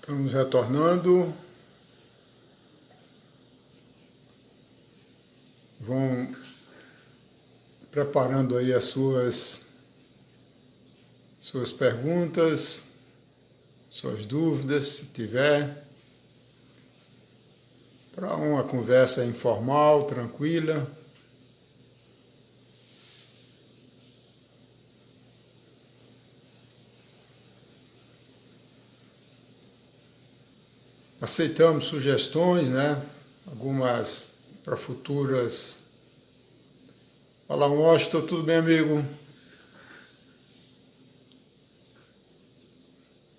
Estamos retornando. Vão preparando aí as suas perguntas, suas dúvidas, se tiver, para uma conversa informal, tranquila. Aceitamos sugestões, né? Algumas para futuras. Olá, Washington, tudo bem, amigo?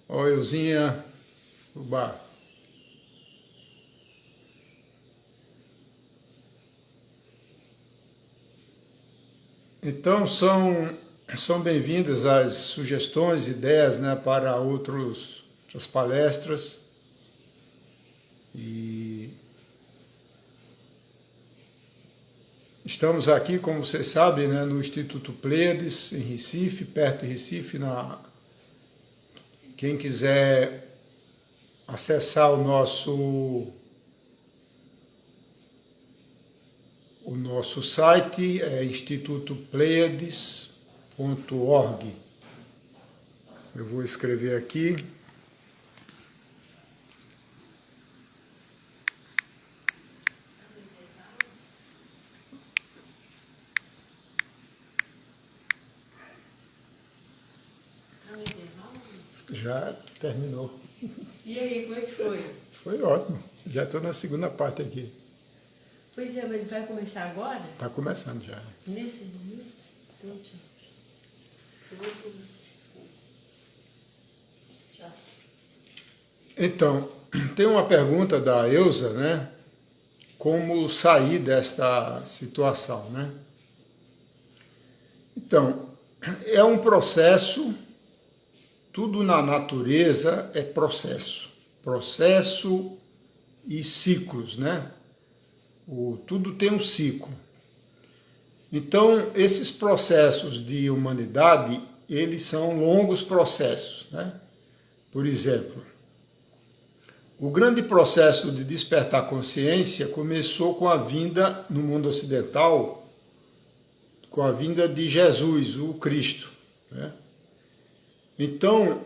Oi, Euzinha, Ubá. Então, são bem-vindas as sugestões, ideias, né, para outras palestras. E estamos aqui, como vocês sabem, né, no Instituto Pleiades, em Recife, perto de Recife. Quem quiser acessar o nosso site é institutopleiades.org. Eu vou escrever aqui. Já terminou. E aí, como é que foi? Foi ótimo. Já estou na segunda parte aqui. Pois é, mas vai começar agora? Está começando já. Nesse momento? Então, tchau. Tchau. Então, tem uma pergunta da Elza, né? Como sair desta situação, né? Então, é um processo. Tudo na natureza é processo e ciclos, né? Tudo tem um ciclo. Então, esses processos de humanidade, eles são longos processos, né? Por exemplo, o grande processo de despertar consciência começou com a vinda no mundo ocidental, com a vinda de Jesus, o Cristo, né? Então,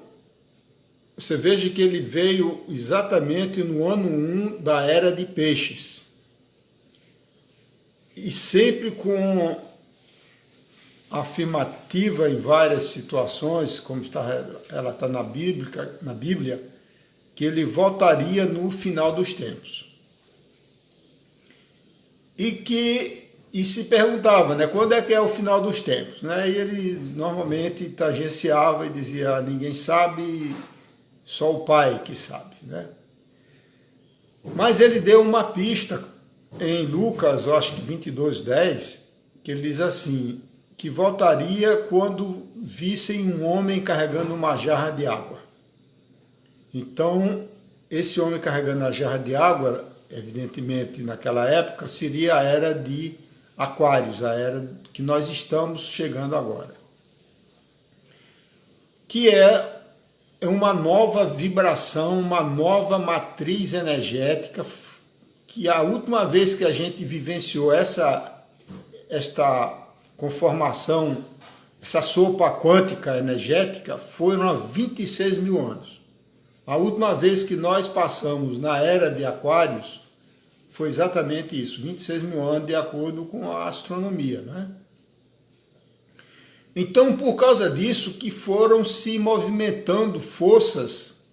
você veja que ele veio exatamente no ano 1 da Era de Peixes. E sempre com afirmativa em várias situações, como ela está na Bíblia, que ele voltaria no final dos tempos. E se perguntava, né, quando é que é o final dos tempos? Né? E ele normalmente tangenciava e dizia, ninguém sabe, só o Pai que sabe. Né? Mas ele deu uma pista em Lucas, eu acho que 22:10, que ele diz assim, que voltaria quando vissem um homem carregando uma jarra de água. Então, esse homem carregando a jarra de água, evidentemente naquela época, seria a Era de Aquários, a era que nós estamos chegando agora, que é uma nova vibração, uma nova matriz energética, que a última vez que a gente vivenciou esta conformação, essa sopa quântica energética, foram há 26 mil anos. A última vez que nós passamos na era de Aquários foi exatamente isso, 26 mil anos, de acordo com a astronomia, né? Então, por causa disso, que foram se movimentando forças,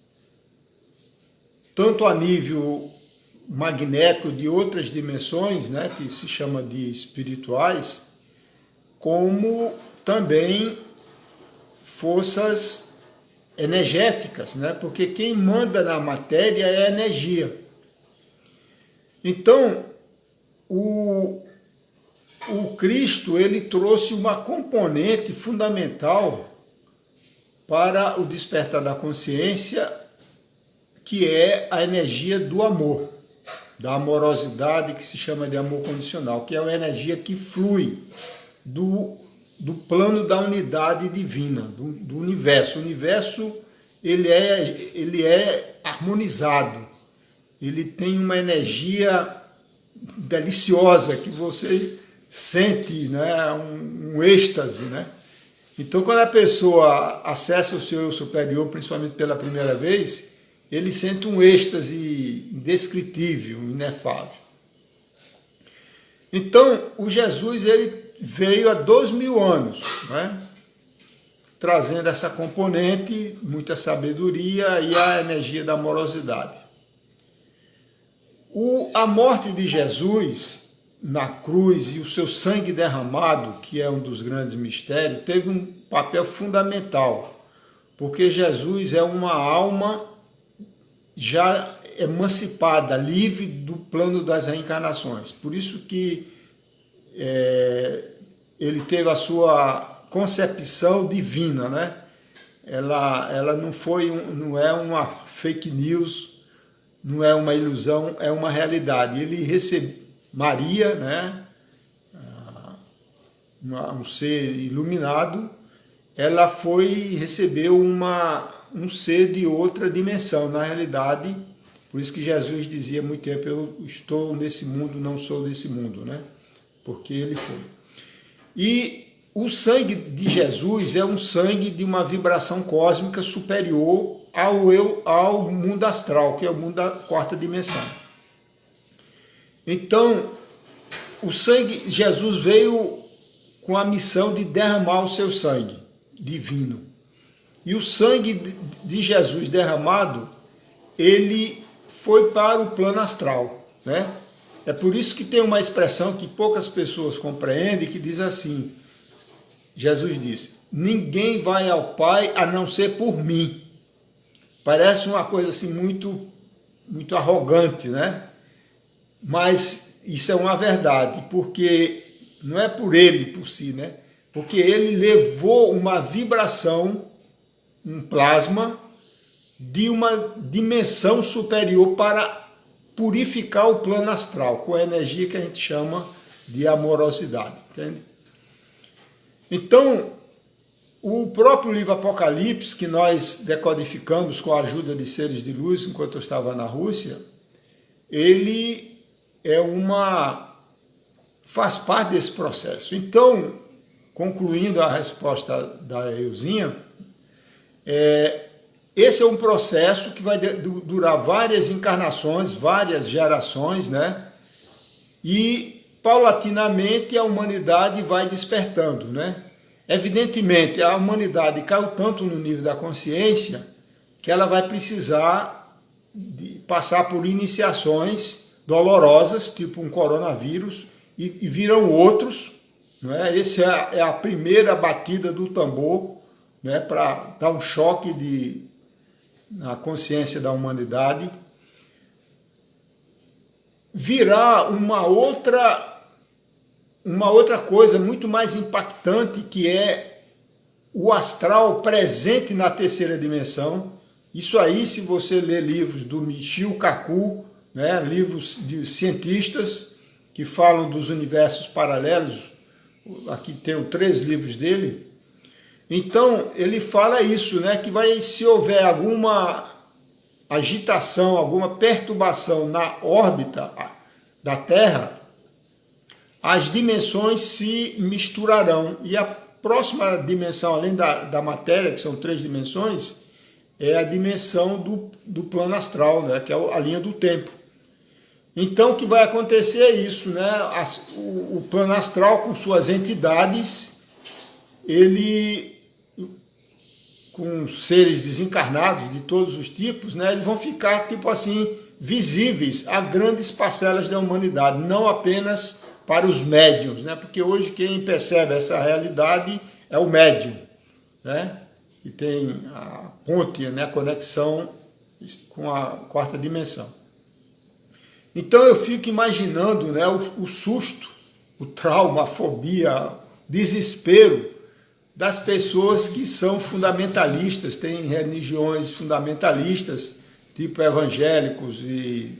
tanto a nível magnético de outras dimensões, né, que se chama de espirituais, como também forças energéticas, né? Porque quem manda na matéria é a energia. Então, o Cristo, ele trouxe uma componente fundamental para o despertar da consciência, que é a energia do amor, da amorosidade, que se chama de amor condicional, que é uma energia que flui do plano da unidade divina, do universo. O universo, ele é a harmonizado. Ele tem uma energia deliciosa que você sente, né, um êxtase, né? Então, quando a pessoa acessa o seu eu superior, principalmente pela primeira vez, ele sente um êxtase indescritível, inefável. Então, o Jesus ele veio há 2000 anos, né, trazendo essa componente, muita sabedoria e a energia da amorosidade. A morte de Jesus na cruz e o seu sangue derramado, que é um dos grandes mistérios, teve um papel fundamental, porque Jesus é uma alma já emancipada, livre do plano das reencarnações. Por isso que ele teve a sua concepção divina, né? Ela não é uma fake news, não é uma ilusão, é uma realidade. Ele recebeu Maria, né, um ser iluminado, ela recebeu um ser de outra dimensão, na realidade. Por isso que Jesus dizia há muito tempo, eu estou nesse mundo, não sou desse mundo, né? Porque ele foi. E o sangue de Jesus é um sangue de uma vibração cósmica superior ao mundo astral, que é o mundo da quarta dimensão. Então, Jesus veio com a missão de derramar o seu sangue divino. E o sangue de Jesus derramado, ele foi para o plano astral, né? É por isso que tem uma expressão que poucas pessoas compreendem, que diz assim, Jesus disse, ninguém vai ao Pai a não ser por mim. Parece uma coisa assim muito, muito arrogante, né? Mas isso é uma verdade, porque não é por ele, por si, né? Porque ele levou uma vibração, um plasma, de uma dimensão superior para purificar o plano astral, com a energia que a gente chama de amorosidade, entende? Então, o próprio livro Apocalipse, que nós decodificamos com a ajuda de seres de luz, enquanto eu estava na Rússia, ele faz parte desse processo. Então, concluindo a resposta da Euzinha, esse é um processo que vai durar várias encarnações, várias gerações, né? E, paulatinamente, a humanidade vai despertando, né? Evidentemente, a humanidade caiu tanto no nível da consciência que ela vai precisar de passar por iniciações dolorosas, tipo um coronavírus, e virão outros, né? Essa é a primeira batida do tambor, né? Para dar um choque na consciência da humanidade. Virá uma outra coisa muito mais impactante, que é o astral presente na terceira dimensão. Isso aí, se você ler livros do Michio Kaku, né, livros de cientistas que falam dos universos paralelos, aqui tenho 3 livros dele, então ele fala isso, né, que se houver alguma agitação, alguma perturbação na órbita da Terra, as dimensões se misturarão, e a próxima dimensão, além da matéria, que são 3 dimensões, é a dimensão do plano astral, né, que é a linha do tempo. Então, o que vai acontecer é isso, né? O plano astral, com suas entidades, ele, com seres desencarnados de todos os tipos, né, eles vão ficar, tipo assim, visíveis a grandes parcelas da humanidade, não apenas para os médiuns, né? Porque hoje quem percebe essa realidade é o médium, né? Que tem a ponte, né, a conexão com a quarta dimensão. Então eu fico imaginando, né, o susto, o trauma, a fobia, desespero das pessoas que são fundamentalistas, têm religiões fundamentalistas, tipo evangélicos e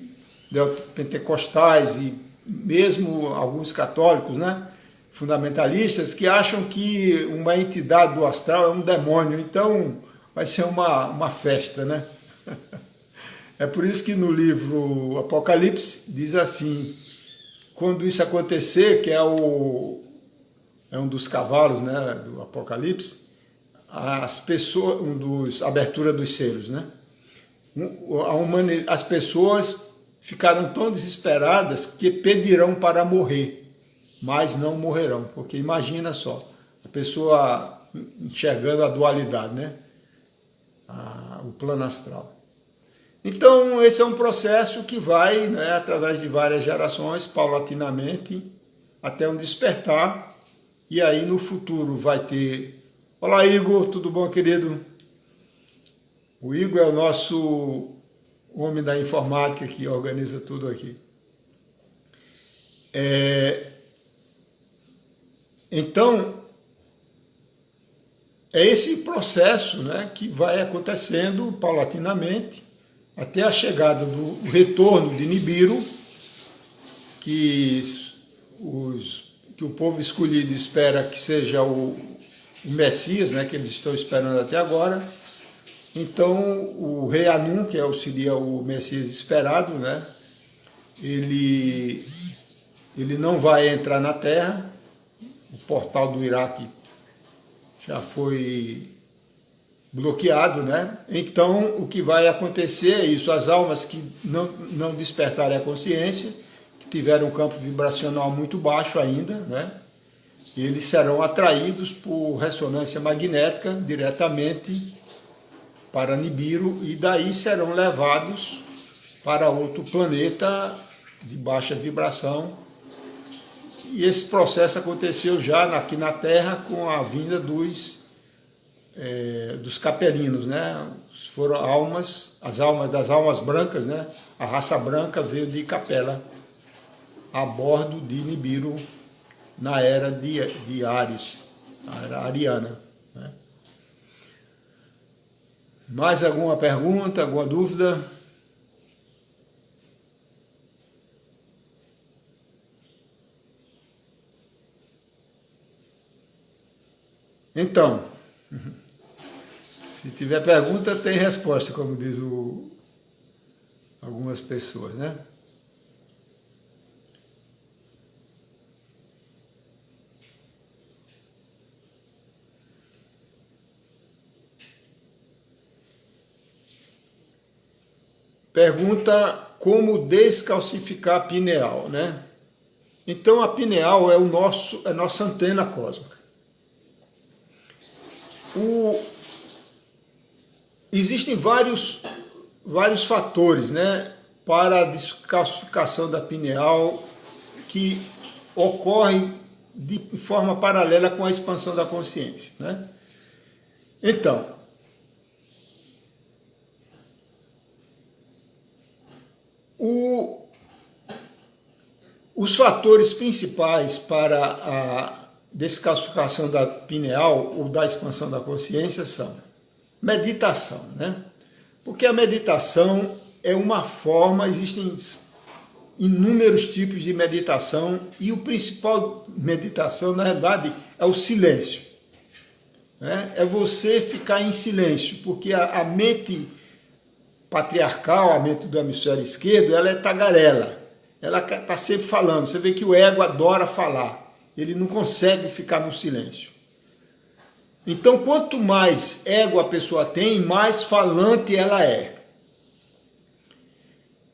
pentecostais e mesmo alguns católicos, né, fundamentalistas, que acham que uma entidade do astral é um demônio. Então vai ser uma festa, né? É por isso que no livro Apocalipse diz assim, quando isso acontecer, que é um dos cavalos, né, do Apocalipse, as pessoas, abertura dos selos, né? As pessoas ficaram tão desesperadas que pedirão para morrer, mas não morrerão, porque imagina só, a pessoa enxergando a dualidade, né? O plano astral. Então, esse é um processo que vai, né, através de várias gerações, paulatinamente, até um despertar, e aí no futuro vai ter... Olá, Igor, tudo bom, querido? O Igor é o nosso homem da informática que organiza tudo aqui. Então, é esse processo, né, que vai acontecendo paulatinamente até a chegada do retorno de Nibiru, que o povo escolhido espera que seja o Messias, né, que eles estão esperando até agora. Então, o rei Anum, que seria o Messias esperado, né, ele não vai entrar na Terra. O portal do Iraque já foi bloqueado, né? Então, o que vai acontecer é isso, as almas que não despertarem a consciência, que tiveram um campo vibracional muito baixo ainda, né? Eles serão atraídos por ressonância magnética diretamente para Nibiru e daí serão levados para outro planeta de baixa vibração. E esse processo aconteceu já aqui na Terra com a vinda dos capelinos, né? Foram as almas das almas brancas, né? A raça branca veio de Capela a bordo de Nibiru na era de Ares, a era ariana, né? Mais alguma pergunta, alguma dúvida? Então, se tiver pergunta, tem resposta, como diz algumas pessoas, né? Pergunta como descalcificar a pineal, né? Então, a pineal é a nossa antena cósmica. Existem vários fatores, né, para a descalcificação da pineal que ocorre de forma paralela com a expansão da consciência, né? Então, os fatores principais para a descalcificação da pineal ou da expansão da consciência são meditação, né? Porque a meditação é uma forma, existem inúmeros tipos de meditação e o principal meditação, na verdade, é o silêncio, né? É você ficar em silêncio, porque a mente patriarcal, a mente do hemisfério esquerdo, ela é tagarela, ela está sempre falando. Você vê que o ego adora falar. Ele não consegue ficar no silêncio. Então, quanto mais ego a pessoa tem, mais falante ela é.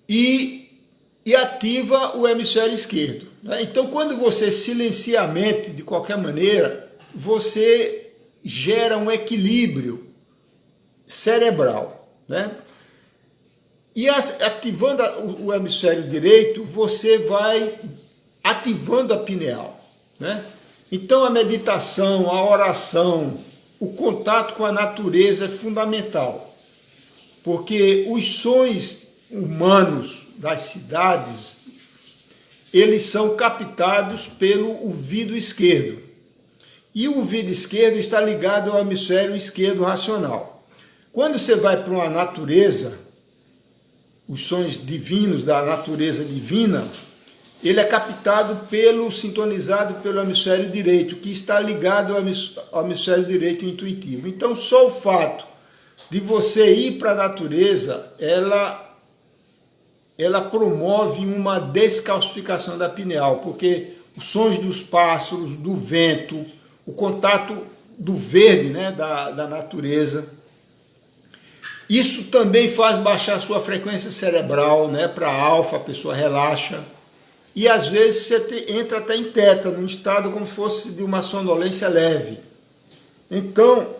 E ativa o hemisfério esquerdo, né? Então, quando você silencia a mente de qualquer maneira, você gera um equilíbrio cerebral, né? E ativando o hemisfério direito, você vai ativando a pineal, né? Então a meditação, a oração, o contato com a natureza é fundamental, porque os sons humanos das cidades, eles são captados pelo ouvido esquerdo, e o ouvido esquerdo está ligado ao hemisfério esquerdo racional. Quando você vai para uma natureza, os sons divinos da natureza divina, ele é captado sintonizado pelo hemisfério direito, que está ligado ao hemisfério direito intuitivo. Então, só o fato de você ir para a natureza, ela ela promove uma descalcificação da pineal, porque os sons dos pássaros, do vento, o contato do verde, né, da natureza, isso também faz baixar a sua frequência cerebral, né, para alfa, a pessoa relaxa. E às vezes você entra até em teta, num estado como se fosse de uma sonolência leve. Então,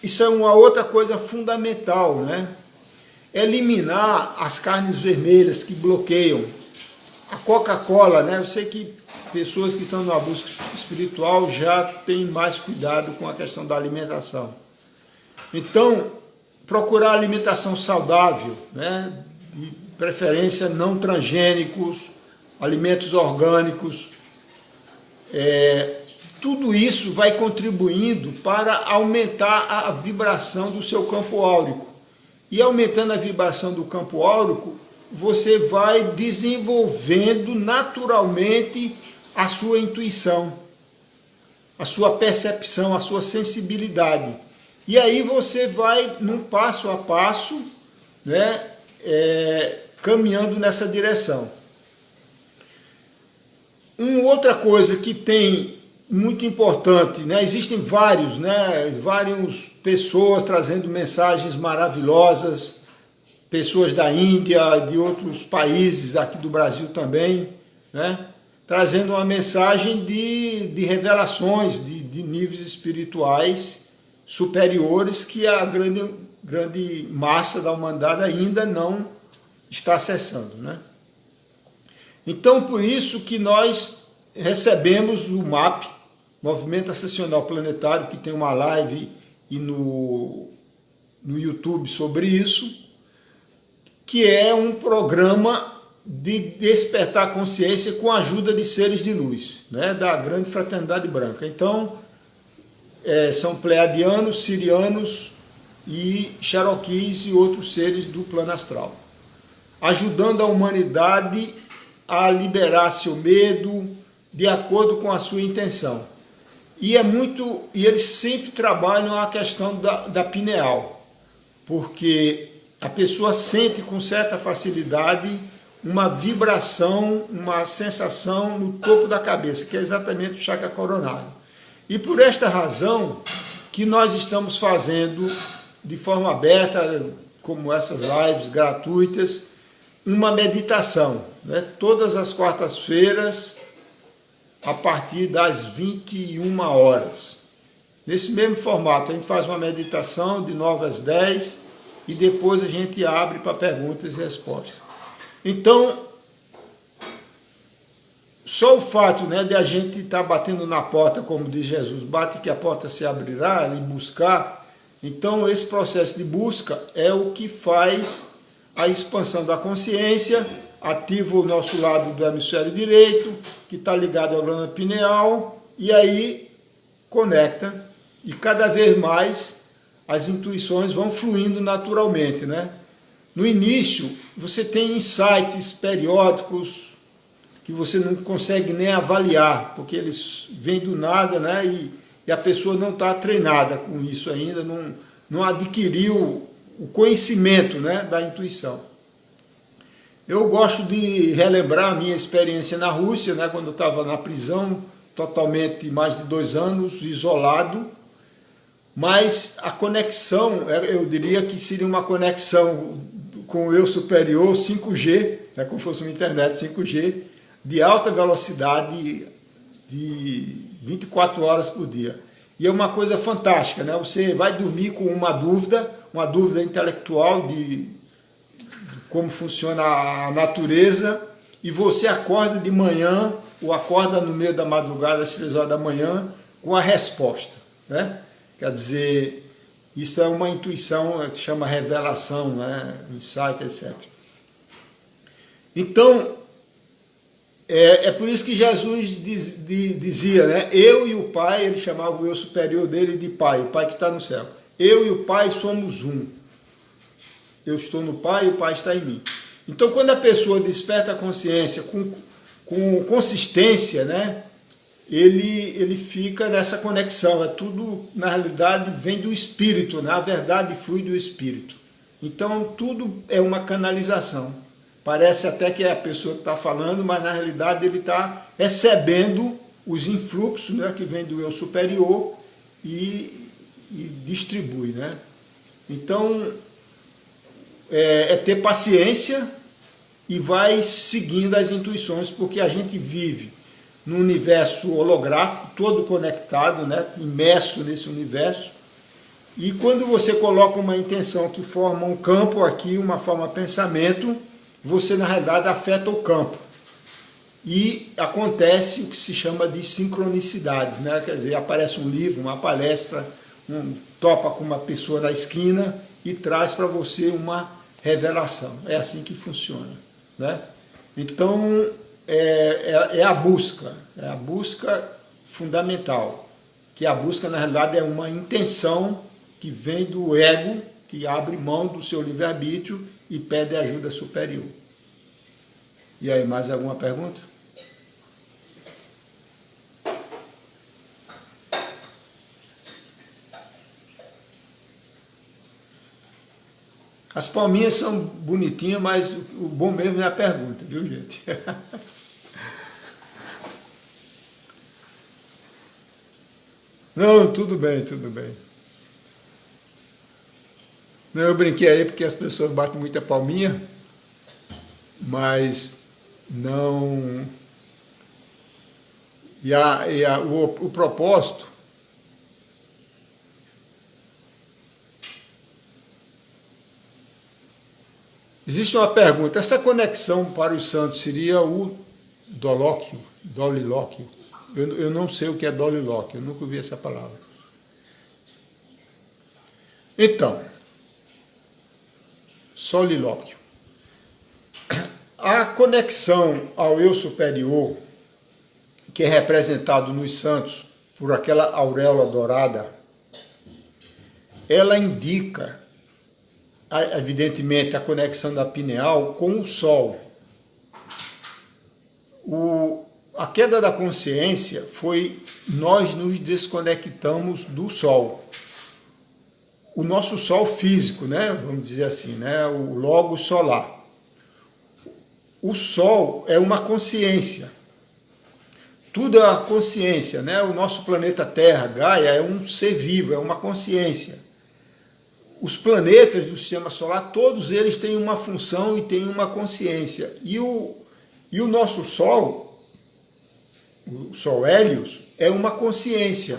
isso é uma outra coisa fundamental, né? Eliminar as carnes vermelhas que bloqueiam. A Coca-Cola, né? Eu sei que pessoas que estão numa busca espiritual já têm mais cuidado com a questão da alimentação. Então, procurar alimentação saudável, né? De preferência não transgênicos, alimentos orgânicos, tudo isso vai contribuindo para aumentar a vibração do seu campo áurico. E aumentando a vibração do campo áurico, você vai desenvolvendo naturalmente a sua intuição, a sua percepção, a sua sensibilidade. E aí você vai, num passo a passo, né, caminhando nessa direção. Uma outra coisa que tem muito importante, né? Existem várias pessoas trazendo mensagens maravilhosas, pessoas da Índia, de outros países, aqui do Brasil também, né? Trazendo uma mensagem de revelações, de níveis espirituais superiores que a grande massa da humanidade ainda não está acessando, né? Então, por isso que nós recebemos o MAP, Movimento Ascensional Planetário, que tem uma live e no YouTube sobre isso, que é um programa de despertar consciência com a ajuda de seres de luz, né, da grande fraternidade branca. Então, são pleiadianos, sirianos e cherokees e outros seres do plano astral, ajudando a humanidade a liberar seu medo de acordo com a sua intenção. E eles sempre trabalham a questão da pineal, porque a pessoa sente com certa facilidade uma vibração, uma sensação no topo da cabeça, que é exatamente o chakra coronário. E por esta razão que nós estamos fazendo de forma aberta, como essas lives gratuitas, uma meditação, né? Todas as quartas-feiras, a partir das 21 horas. Nesse mesmo formato, a gente faz uma meditação de 9 às 10 e depois a gente abre para perguntas e respostas. Então, só o fato, né, de a gente estar batendo na porta, como diz Jesus, bate que a porta se abrirá, e buscar. Então, esse processo de busca é o que faz a expansão da consciência, ativa o nosso lado do hemisfério direito, que está ligado à glândula pineal, e aí conecta, e cada vez mais as intuições vão fluindo naturalmente, né? No início, você tem insights periódicos que você não consegue nem avaliar, porque eles vêm do nada, né? E a pessoa não está treinada com isso ainda, não adquiriu o conhecimento, né, da intuição. Eu gosto de relembrar a minha experiência na Rússia, né, quando eu estava na prisão, totalmente mais de 2 anos, isolado, mas a conexão, eu diria que seria uma conexão com o eu superior 5G, né, como fosse uma internet 5G, de alta velocidade, de 24 horas por dia. E é uma coisa fantástica, né? Você vai dormir com uma dúvida intelectual de como funciona a natureza, e você acorda de manhã, ou acorda no meio da madrugada, às 3 horas da manhã, com a resposta, né? Quer dizer, isso é uma intuição que chama revelação, né? Insight, etc. Então, é por isso que Jesus dizia, né? Eu e o Pai, ele chamava o eu superior dele de Pai, o Pai que está no céu. Eu e o Pai somos um. Eu estou no Pai e o Pai está em mim. Então, quando a pessoa desperta a consciência com consistência, né? Ele fica nessa conexão. É tudo, na realidade, vem do Espírito, né? A verdade flui do Espírito. Então, tudo é uma canalização. Parece até que é a pessoa que está falando, mas na realidade ele está recebendo os influxos, né, que vem do eu superior e distribui, né? Então, é ter paciência e vai seguindo as intuições, porque a gente vive num universo holográfico, todo conectado, né, imerso nesse universo, e quando você coloca uma intenção que forma um campo aqui, uma forma de pensamento, você na realidade afeta o campo. E acontece o que se chama de sincronicidades, né? Quer dizer, aparece um livro, uma palestra, topa com uma pessoa na esquina e traz para você uma revelação. É assim que funciona, né? Então, é a busca fundamental, que a busca, na realidade, é uma intenção que vem do ego, que abre mão do seu livre-arbítrio e pede ajuda superior. E aí, mais alguma pergunta? As palminhas são bonitinhas, mas o bom mesmo é a pergunta, viu, gente? Não, tudo bem, tudo bem. Não, eu brinquei aí porque as pessoas batem muita palminha, mas não... o propósito existe uma pergunta, essa conexão para os santos seria o dolilóquio? Eu não sei o que é dolilóquio, eu nunca ouvi essa palavra. Então, solilóquio. A conexão ao eu superior, que é representado nos santos por aquela auréola dourada, ela indica, evidentemente, a conexão da pineal com o Sol. A queda da consciência foi nós nos desconectamos do Sol. O nosso Sol físico, né, vamos dizer assim, né, o logos solar. O Sol é uma consciência. Tudo é uma consciência, né? O nosso planeta Terra, Gaia, é um ser vivo, é uma consciência. Os planetas do sistema solar, todos eles têm uma função e têm uma consciência. E o nosso Sol, o Sol Hélios, é uma consciência.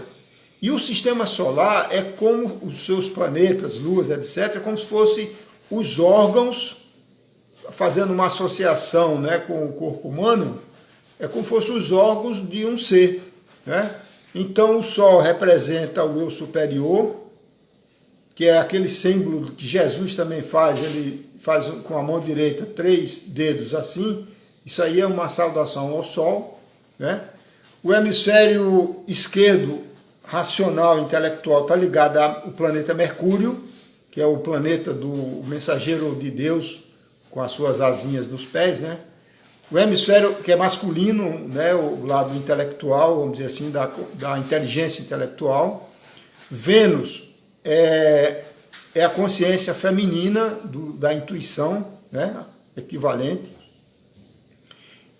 E o sistema solar é como os seus planetas, luas, etc., como se fossem os órgãos, fazendo uma associação, né, com o corpo humano, é como se fossem os órgãos de um ser, né? Então o Sol representa o eu superior, que é aquele símbolo que Jesus também faz, ele faz com a mão direita 3 dedos assim, isso aí é uma saudação ao Sol, né? O hemisfério esquerdo, racional, intelectual, está ligado ao planeta Mercúrio, que é o planeta do mensageiro de Deus, com as suas asinhas nos pés, né? O hemisfério que é masculino, né, o lado intelectual, vamos dizer assim, da inteligência intelectual. Vênus é a consciência feminina da intuição, né, equivalente.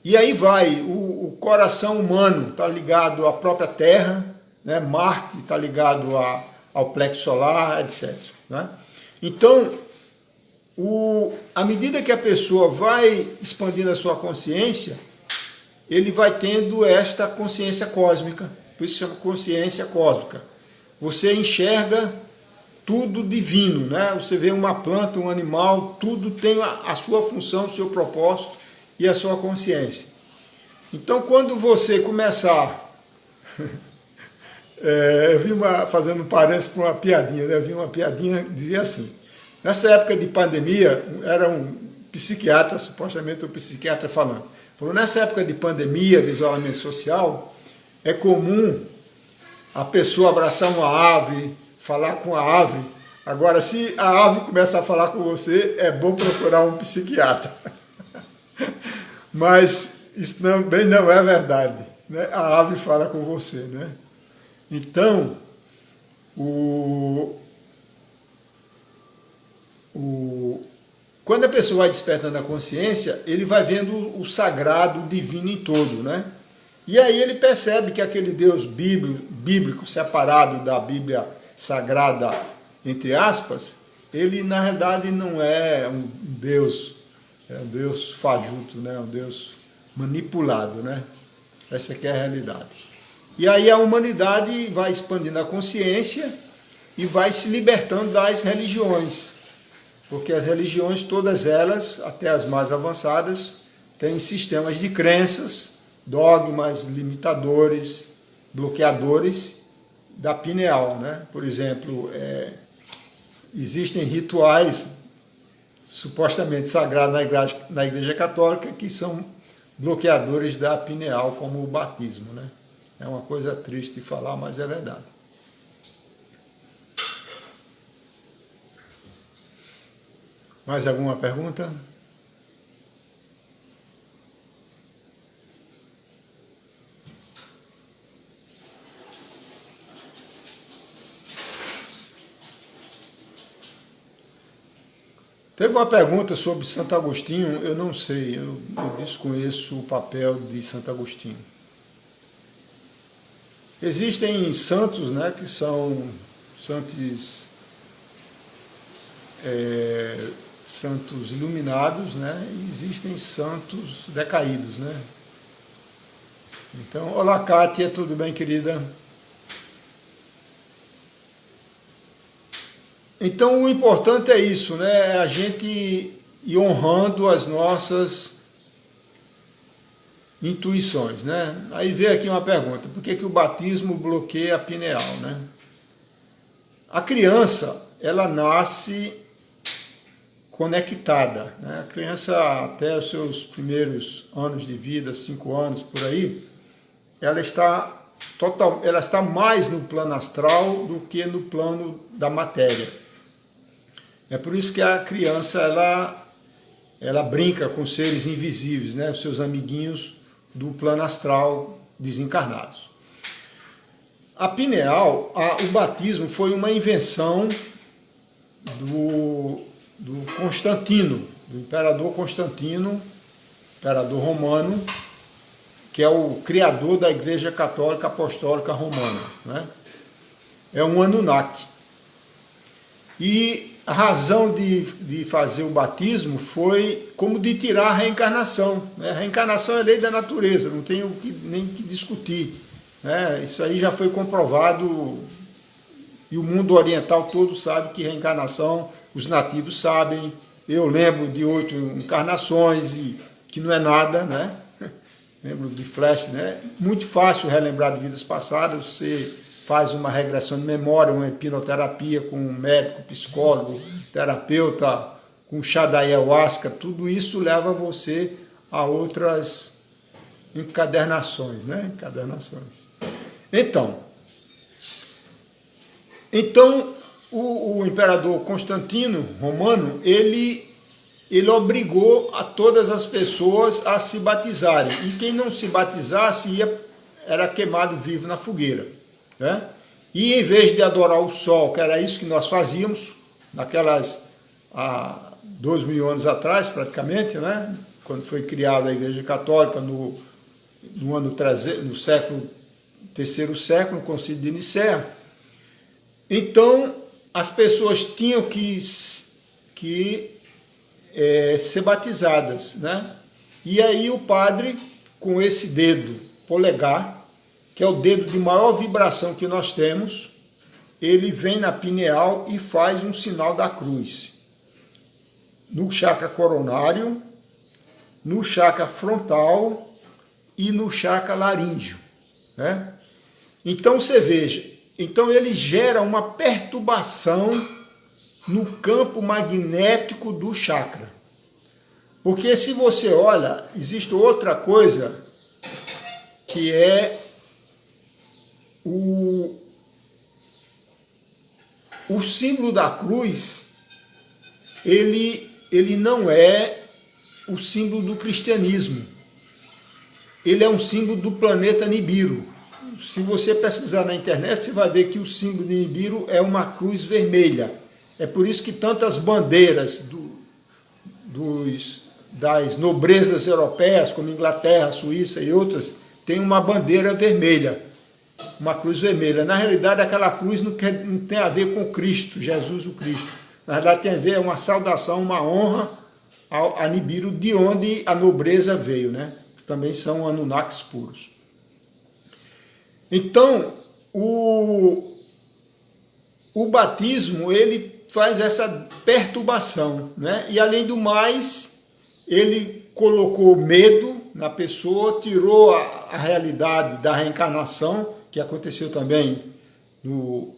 E aí vai, o coração humano está ligado à própria Terra, né, Marte está ligado ao plexo solar, etc. Né? Então, à medida que a pessoa vai expandindo a sua consciência, ele vai tendo esta consciência cósmica, por isso se chama consciência cósmica. Você enxerga tudo divino, né? Você vê uma planta, um animal, tudo tem a sua função, o seu propósito e a sua consciência. Então, quando você começar... eu vi fazendo um parênteses com uma piadinha, né? Eu vi uma piadinha que dizia assim: nessa época de pandemia, era um psiquiatra, supostamente um psiquiatra falando, nessa época de pandemia, de isolamento social, é comum a pessoa abraçar uma ave, falar com a ave. Agora, se a ave começa a falar com você, é bom procurar um psiquiatra. Mas isso também não é verdade, né? A ave fala com você, né? Então, quando a pessoa vai despertando a consciência, ele vai vendo o sagrado, o divino em todo, né? E aí ele percebe que aquele Deus bíblico separado da Bíblia sagrada, entre aspas, ele na realidade não é um Deus, é um Deus fajuto, né? Um Deus manipulado, né? Essa aqui é a realidade. E aí a humanidade vai expandindo a consciência e vai se libertando das religiões. Porque as religiões, todas elas, até as mais avançadas, têm sistemas de crenças, dogmas, limitadores, bloqueadores da pineal, né? Por exemplo, existem rituais supostamente sagrados na igreja católica que são bloqueadores da pineal, como o batismo, né? É uma coisa triste de falar, mas é verdade. Mais alguma pergunta? Teve uma pergunta sobre Santo Agostinho, eu não sei, eu desconheço o papel de Santo Agostinho. Existem santos, né, que são santos iluminados, né, e existem santos decaídos, né. Então, olá Kátia, tudo bem, querida? Então, o importante é isso, né? A gente ir honrando as nossas intuições, né? Aí veio aqui uma pergunta: por que o batismo bloqueia a pineal, né? A criança, ela nasce conectada, né? A criança, até os seus primeiros anos de vida, 5 anos por aí, ela está mais no plano astral do que no plano da matéria. É por isso que a criança ela brinca com seres invisíveis, né? Os seus amiguinhos do plano astral desencarnados. A pineal, o batismo foi uma invenção do Constantino, do imperador Constantino, imperador romano, que é o criador da Igreja Católica Apostólica Romana, né? É um Anunnaki. E a razão de fazer o batismo foi como de tirar a reencarnação, né? A reencarnação é lei da natureza, não tem nem que discutir, né? Isso aí já foi comprovado e o mundo oriental todo sabe que reencarnação, os nativos sabem. Eu lembro de 8 encarnações, e que não é nada, né? Lembro de flash, né? Muito fácil relembrar de vidas passadas, você faz uma regressão de memória, uma hipnoterapia com um médico, psicólogo, terapeuta, com chá da ayahuasca, tudo isso leva você a outras encadernações, né? Encadernações. Então o imperador Constantino Romano, ele obrigou a todas as pessoas a se batizarem. E quem não se batizasse era queimado vivo na fogueira, né? E em vez de adorar o sol, que era isso que nós fazíamos, há 2.000 anos atrás, praticamente, né? Quando foi criada a Igreja Católica no século terceiro século, no Concílio de Nicéia. Então, as pessoas tinham que ser batizadas, né? E aí o padre, com esse dedo polegar, que é o dedo de maior vibração que nós temos, ele vem na pineal e faz um sinal da cruz. No chakra coronário, no chakra frontal e no chakra laríngeo, né? Então você veja, então ele gera uma perturbação no campo magnético do chakra. Porque se você olha, existe outra coisa que é o símbolo da cruz, ele não é o símbolo do cristianismo. Ele é um símbolo do planeta Nibiru. Se você pesquisar na internet, você vai ver que o símbolo de Nibiru é uma cruz vermelha. É por isso que tantas bandeiras das nobrezas europeias, como Inglaterra, Suíça e outras, tem uma bandeira vermelha, uma cruz vermelha. Na realidade, aquela cruz não tem a ver com Cristo, Jesus o Cristo. Na verdade, tem a ver uma saudação, uma honra a Nibiru, de onde a nobreza veio, né? Também são Anunnakis puros. Então, o batismo, ele faz essa perturbação, né? E além do mais, ele colocou medo na pessoa, tirou a realidade da reencarnação, que aconteceu também no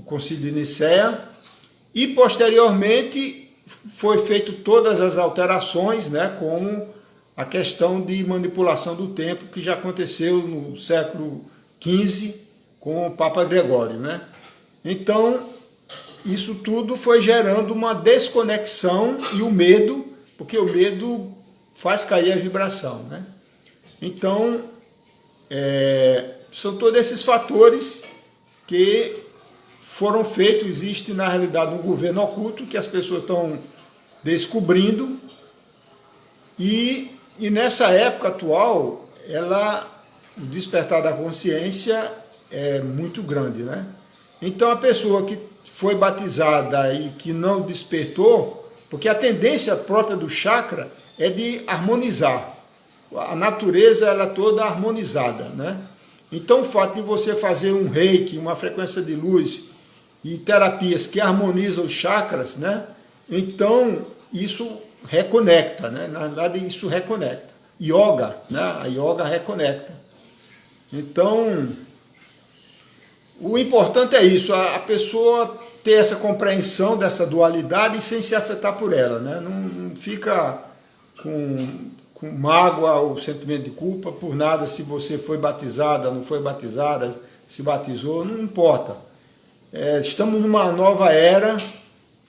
Concílio de Nicéia, e posteriormente foi feito todas as alterações, né, como a questão de manipulação do tempo, que já aconteceu no século XV com o Papa Gregório, né? Então, isso tudo foi gerando uma desconexão e o medo, porque o medo faz cair a vibração, né? Então, são todos esses fatores que foram feitos. Existe, na realidade, um governo oculto que as pessoas estão descobrindo, e nessa época atual, o despertar da consciência é muito grande, né? Então, a pessoa que foi batizada e que não despertou, porque a tendência própria do chakra é de harmonizar. A natureza, ela é toda harmonizada, né? Então, o fato de você fazer um reiki, uma frequência de luz e terapias que harmonizam os chakras, né? Então, isso reconecta, né? Na verdade, isso reconecta. Yoga, né? A yoga reconecta. Então, o importante é isso, a pessoa ter essa compreensão dessa dualidade sem se afetar por ela, né? Não fica com mágoa ou sentimento de culpa por nada, se você foi batizada, não foi batizada, se batizou, não importa. Estamos numa nova era,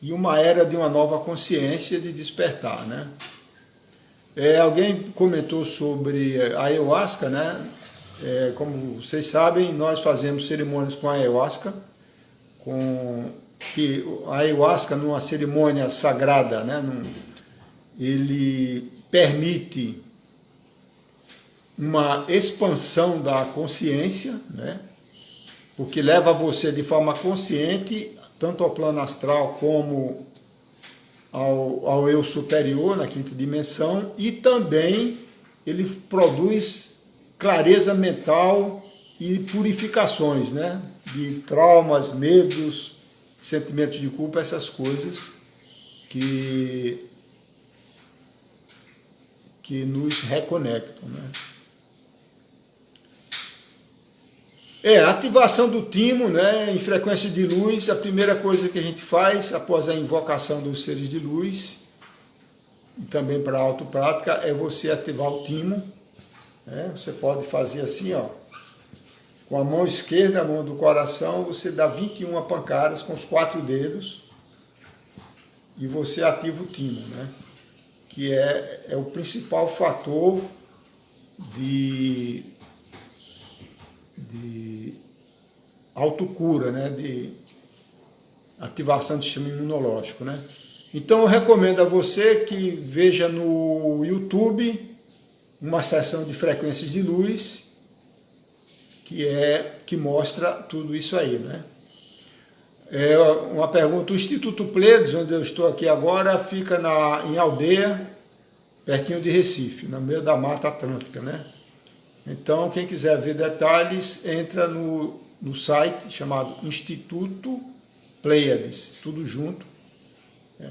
e uma era de uma nova consciência de despertar, né? Alguém comentou sobre a ayahuasca, né? Como vocês sabem, nós fazemos cerimônias com a ayahuasca, que a ayahuasca, numa cerimônia sagrada, né? Ele permite uma expansão da consciência, né? Porque leva você de forma consciente, tanto ao plano astral como ao eu superior, na quinta dimensão, e também ele produz clareza mental e purificações, né? De traumas, medos, sentimentos de culpa, essas coisas que nos reconectam, né? A ativação do timo, né, em frequência de luz, a primeira coisa que a gente faz após a invocação dos seres de luz, e também para a autoprática, é você ativar o timo. Né? Você pode fazer assim, ó, com a mão esquerda, a mão do coração, você dá 21 pancadas com os 4 dedos, e você ativa o timo, né? Que é o principal fator de autocura, né? De ativação do sistema imunológico, né? Então eu recomendo a você que veja no YouTube uma sessão de frequências de luz que mostra tudo isso aí, né? Uma pergunta: o Instituto Pleiades, onde eu estou aqui agora, fica em Aldeia, pertinho de Recife, no meio da Mata Atlântica, né? Então, quem quiser ver detalhes, entra no site chamado Instituto Pleiades, tudo junto,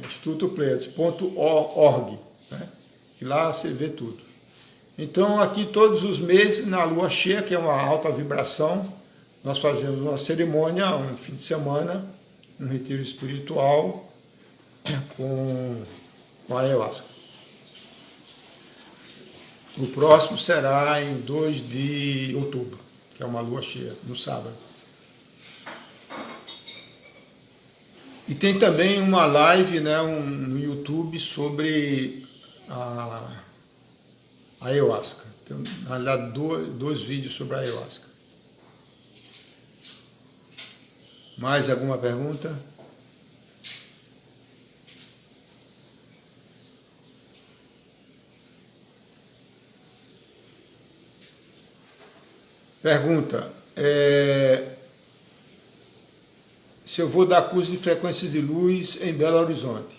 institutopleiades.org, né? Que lá você vê tudo. Então, aqui todos os meses, na lua cheia, que é uma alta vibração, nós fazemos uma cerimônia, um fim de semana, um retiro espiritual com a ayahuasca. O próximo será em 2 de outubro, que é uma lua cheia, no sábado. E tem também uma live, né, no YouTube sobre a ayahuasca. Tem, na verdade, 2 vídeos sobre a ayahuasca. Mais alguma pergunta? pergunta, se eu vou dar curso de frequência de luz em Belo Horizonte.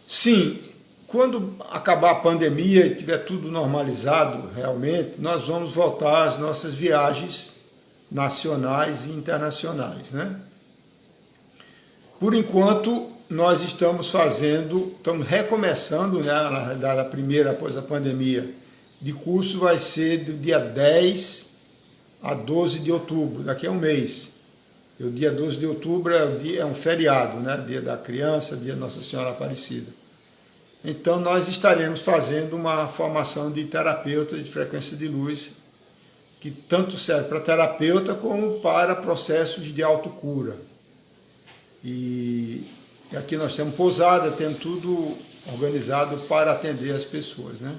Sim, quando acabar a pandemia e tiver tudo normalizado realmente, nós vamos voltar às nossas viagens nacionais e internacionais, né? Por enquanto, nós estamos recomeçando, né, na realidade, a primeira após a pandemia de curso vai ser do dia 10 a 12 de outubro, daqui a um mês. E o dia 12 de outubro é um feriado, né, dia da criança, dia Nossa Senhora Aparecida. Então, nós estaremos fazendo uma formação de terapeuta de frequência de luz, que tanto serve para terapeuta como para processos de autocura. E aqui nós temos pousada, temos tudo organizado para atender as pessoas, né?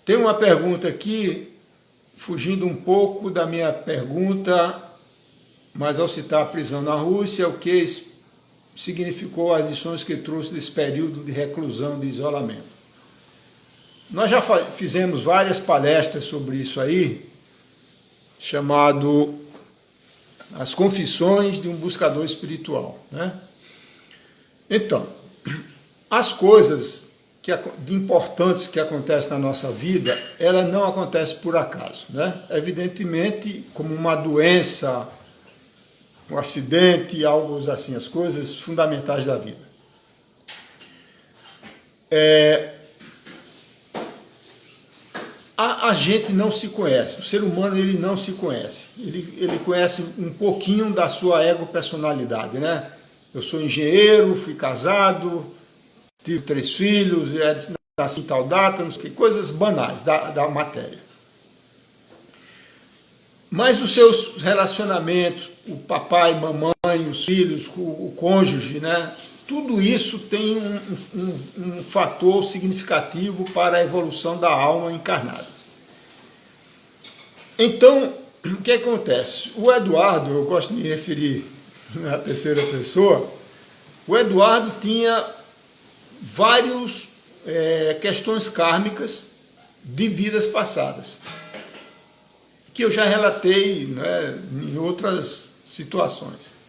Tem uma pergunta aqui, fugindo um pouco da minha pergunta, mas ao citar a prisão na Rússia, o que significou as lições que trouxe desse período de reclusão, de isolamento. Nós já fizemos várias palestras sobre isso aí, chamado As Confissões de um Buscador Espiritual, né? Então, as coisas de importantes que acontecem na nossa vida, ela não acontece por acaso, né? Evidentemente, como uma doença, um acidente, algo assim, as coisas fundamentais da vida. A gente não se conhece, o ser humano ele não se conhece, ele conhece um pouquinho da sua ego-personalidade, né? Eu sou engenheiro, fui casado, tive 3 filhos, nasci em tal data, não sei o que, coisas banais da matéria. Mas os seus relacionamentos, o papai, mamãe, os filhos, o cônjuge, né? Tudo isso tem um fator significativo para a evolução da alma encarnada. Então, o que acontece? O Eduardo, eu gosto de me referir na terceira pessoa, o Eduardo tinha várias questões kármicas de vidas passadas, que eu já relatei, né, em outras situações.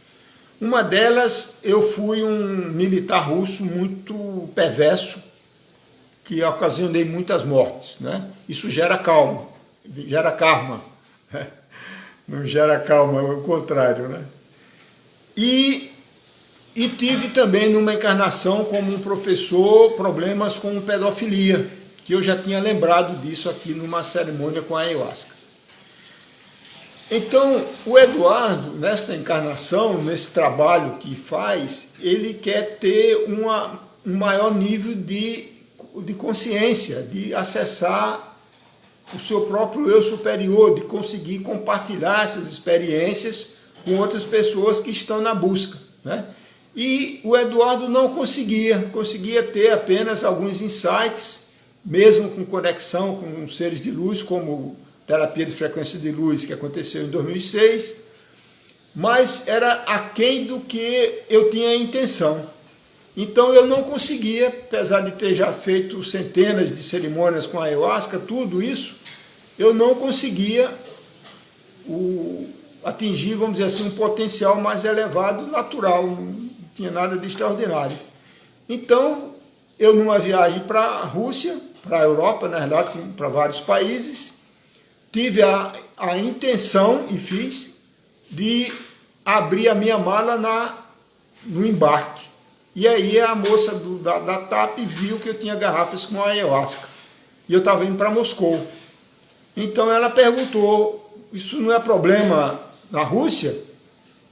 Uma delas, eu fui um militar russo muito perverso, que ocasionei muitas mortes, né? Isso gera karma. Não gera calma, é o contrário, né? E tive também numa encarnação como um professor problemas com pedofilia, que eu já tinha lembrado disso aqui numa cerimônia com a ayahuasca. Então, o Eduardo, nesta encarnação, nesse trabalho que faz, ele quer ter um maior nível de consciência, de acessar o seu próprio eu superior, de conseguir compartilhar essas experiências com outras pessoas que estão na busca, né? E o Eduardo não conseguia ter apenas alguns insights, mesmo com conexão com seres de luz, como terapia de frequência de luz, que aconteceu em 2006, mas era aquém do que eu tinha a intenção. Então eu não conseguia, apesar de ter já feito centenas de cerimônias com a ayahuasca, tudo isso, eu não conseguia atingir, vamos dizer assim, um potencial mais elevado, natural, não tinha nada de extraordinário. Então, eu numa viagem para a Rússia, para a Europa, na verdade, para vários países, tive a intenção, e fiz, de abrir a minha mala no embarque. E aí a moça da TAP viu que eu tinha garrafas com ayahuasca. E eu estava indo para Moscou. Então ela perguntou, isso não é problema na Rússia?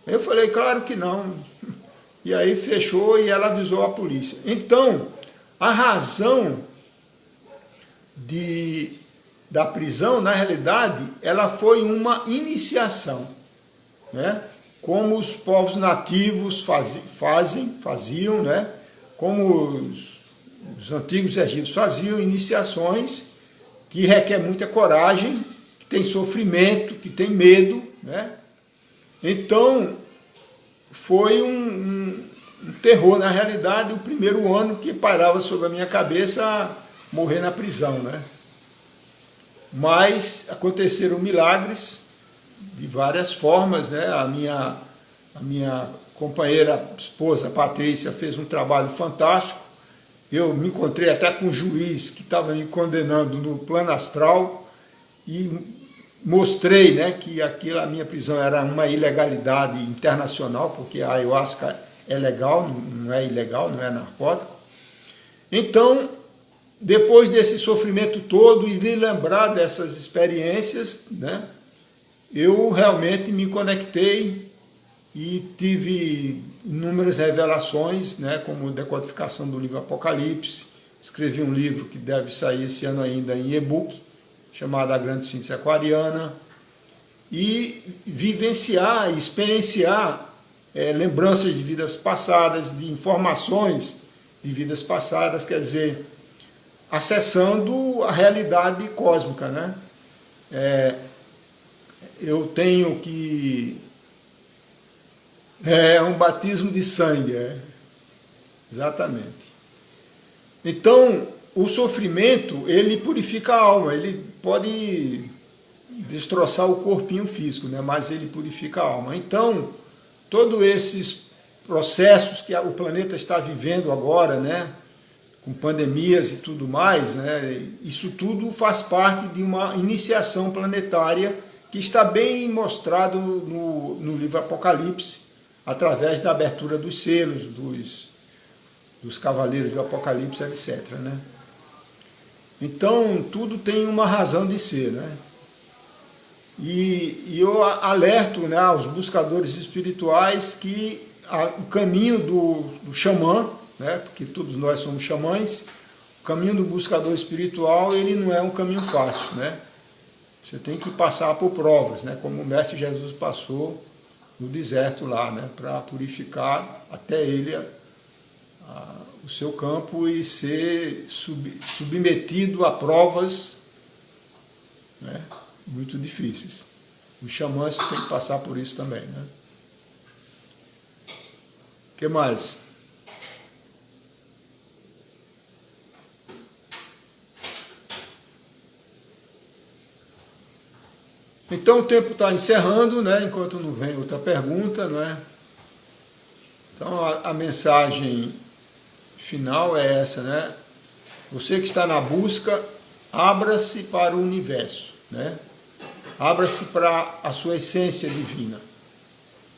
Eu falei, claro que não. E aí fechou e ela avisou a polícia. Então, a razão da prisão, na realidade, ela foi uma iniciação, né? Como os povos nativos faziam, né? Como os antigos egípcios faziam, iniciações que requer muita coragem, que tem sofrimento, que tem medo, né? Então, foi um terror, na realidade, o primeiro ano que parava sobre a minha cabeça morrer na prisão, né? Mas aconteceram milagres de várias formas, né? A minha companheira, esposa, Patrícia, fez um trabalho fantástico. Eu me encontrei até com um juiz que estava me condenando no plano astral e mostrei, né, que a minha prisão era uma ilegalidade internacional, porque a ayahuasca é legal, não é ilegal, não é narcótico. Então, depois desse sofrimento todo e de lembrar dessas experiências, né, eu realmente me conectei e tive inúmeras revelações, né, como decodificação do livro Apocalipse. Escrevi um livro que deve sair esse ano ainda em e-book, chamado A Grande Síntese Aquariana, e vivenciar, experienciar lembranças de vidas passadas, de informações de vidas passadas, quer dizer, acessando a realidade cósmica, né? Eu tenho que... É um batismo de sangue, exatamente. Então, o sofrimento, ele purifica a alma, ele pode destroçar o corpinho físico, né? Mas ele purifica a alma. Então, todos esses processos que o planeta está vivendo agora, né? Com pandemias e tudo mais, né? Isso tudo faz parte de uma iniciação planetária que está bem mostrado no livro Apocalipse, através da abertura dos selos, dos cavaleiros do Apocalipse, etc. Né? Então, tudo tem uma razão de ser. Né? E eu alerto, né, aos buscadores espirituais que o caminho do xamã, né, porque todos nós somos xamãs, o caminho do buscador espiritual, ele não é um caminho fácil. Né? Você tem que passar por provas, né, como o Mestre Jesus passou no deserto lá, né, para purificar até ele o seu campo e ser submetido a provas, né, muito difíceis. Os xamãs têm que passar por isso também. Né? O que mais? Então o tempo está encerrando, né, enquanto não vem outra pergunta, né? Então a mensagem final é essa, né? Você que está na busca, abra-se para o universo, né? Abra-se para a sua essência divina,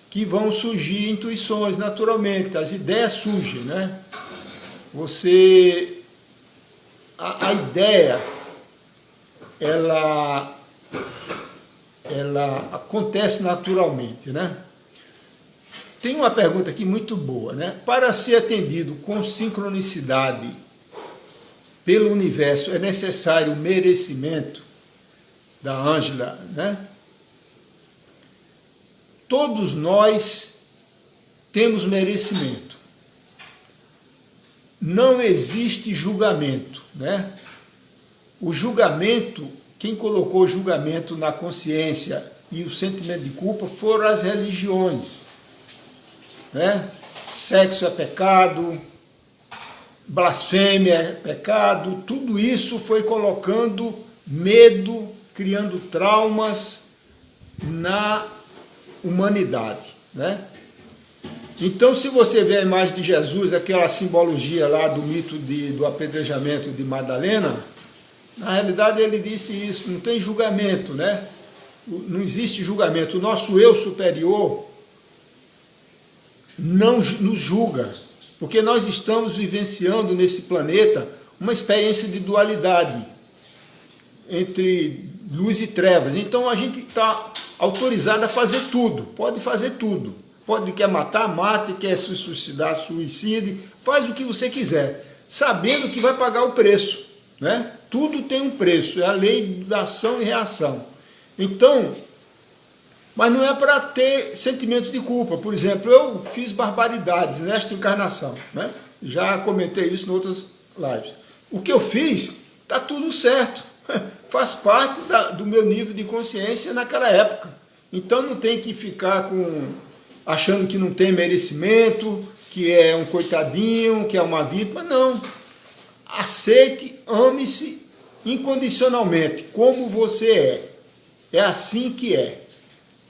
que vão surgir intuições naturalmente, as ideias surgem, né? A ideia, ela acontece naturalmente, né? Tem uma pergunta aqui muito boa, né? Para ser atendido com sincronicidade pelo universo, é necessário o merecimento? Da Ângela, né? Todos nós temos merecimento. Não existe julgamento, né? O julgamento, quem colocou o julgamento na consciência e o sentimento de culpa foram as religiões, né? Sexo é pecado, blasfêmia é pecado, tudo isso foi colocando medo, criando traumas na humanidade, né? Então, se você vê a imagem de Jesus, aquela simbologia lá do mito do apedrejamento de Madalena, na realidade ele disse isso, não tem julgamento, né? Não existe julgamento. O nosso eu superior não nos julga, porque nós estamos vivenciando nesse planeta uma experiência de dualidade entre luz e trevas. Então a gente está autorizado a fazer tudo, pode fazer tudo. Pode, quer matar, mate, quer se suicidar, suicide, faz o que você quiser, sabendo que vai pagar o preço, né? Tudo tem um preço, é a lei da ação e reação. Então, mas não é para ter sentimentos de culpa. Por exemplo, eu fiz barbaridades nesta encarnação, né? Já comentei isso em outras lives. O que eu fiz, está tudo certo, faz parte do meu nível de consciência naquela época. Então não tem que ficar achando que não tem merecimento, que é um coitadinho, que é uma vítima. Não. aceite, ame-se incondicionalmente, como você é. É assim que é.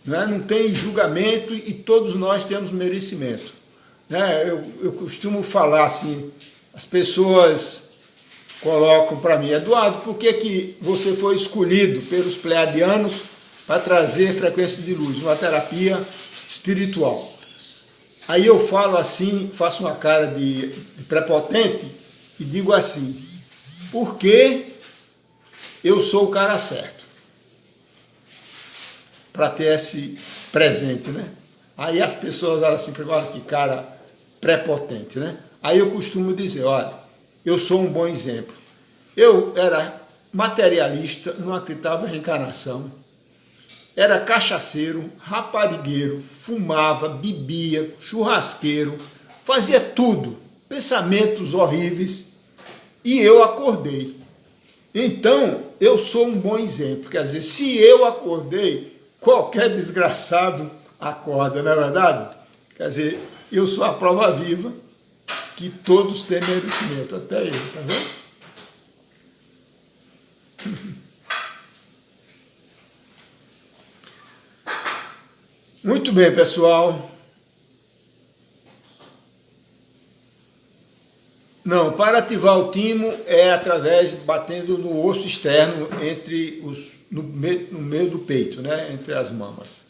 Não tem julgamento e todos nós temos merecimento. Eu costumo falar assim, as pessoas colocam para mim, Eduardo, por que você foi escolhido pelos pleiadianos para trazer frequência de luz, uma terapia espiritual? Aí eu falo assim, faço uma cara de prepotente e digo assim, porque eu sou o cara certo para ter esse presente, né? Aí as pessoas olham assim, olha que cara prepotente, né? Aí eu costumo dizer, olha, eu sou um bom exemplo. Eu era materialista, não acreditava em reencarnação, era cachaceiro, raparigueiro, fumava, bebia, churrasqueiro, fazia tudo, pensamentos horríveis, e eu acordei. Então, eu sou um bom exemplo, quer dizer, se eu acordei, qualquer desgraçado acorda, não é verdade? Quer dizer, eu sou a prova viva que todos têm merecimento, até eu, tá vendo? Muito bem, pessoal. Não, para ativar o timo é através, batendo no osso externo, no meio do peito, né? Entre as mamas.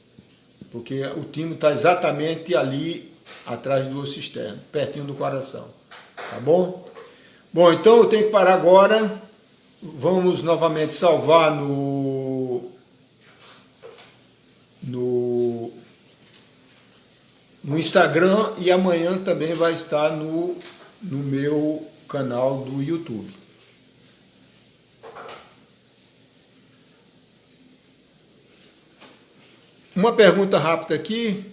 Porque o timo está exatamente ali, atrás do osso externo, pertinho do coração. Tá bom? Bom, então eu tenho que parar agora. Vamos novamente salvar no Instagram e amanhã também vai estar no meu canal do YouTube. Uma pergunta rápida aqui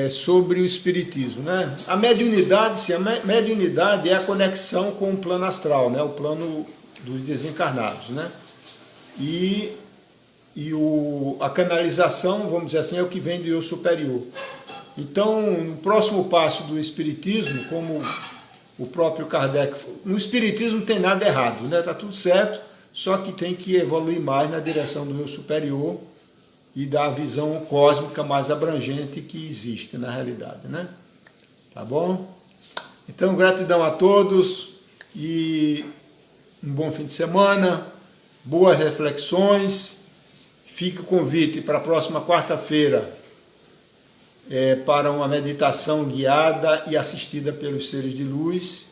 sobre o espiritismo, né? A mediunidade é a conexão com o plano astral, né? O plano dos desencarnados, né? E a canalização, vamos dizer assim, é o que vem do eu superior. Então, no próximo passo do espiritismo, como o próprio Kardec, no espiritismo não tem nada errado, né? Tá tudo certo, só que tem que evoluir mais na direção do eu superior e da visão cósmica mais abrangente que existe na realidade, né? Tá bom? Então, gratidão a todos e um bom fim de semana, boas reflexões. Fica o convite para a próxima quarta-feira para uma meditação guiada e assistida pelos seres de luz.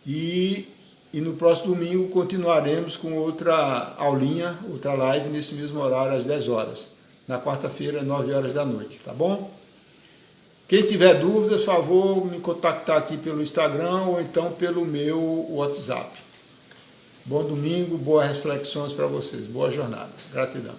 E no próximo domingo continuaremos com outra aulinha, outra live nesse mesmo horário, às 10 horas. Na quarta-feira, às 9 horas da noite, tá bom? Quem tiver dúvidas, por favor, me contactar aqui pelo Instagram ou então pelo meu WhatsApp. Bom domingo, boas reflexões para vocês. Boa jornada. Gratidão.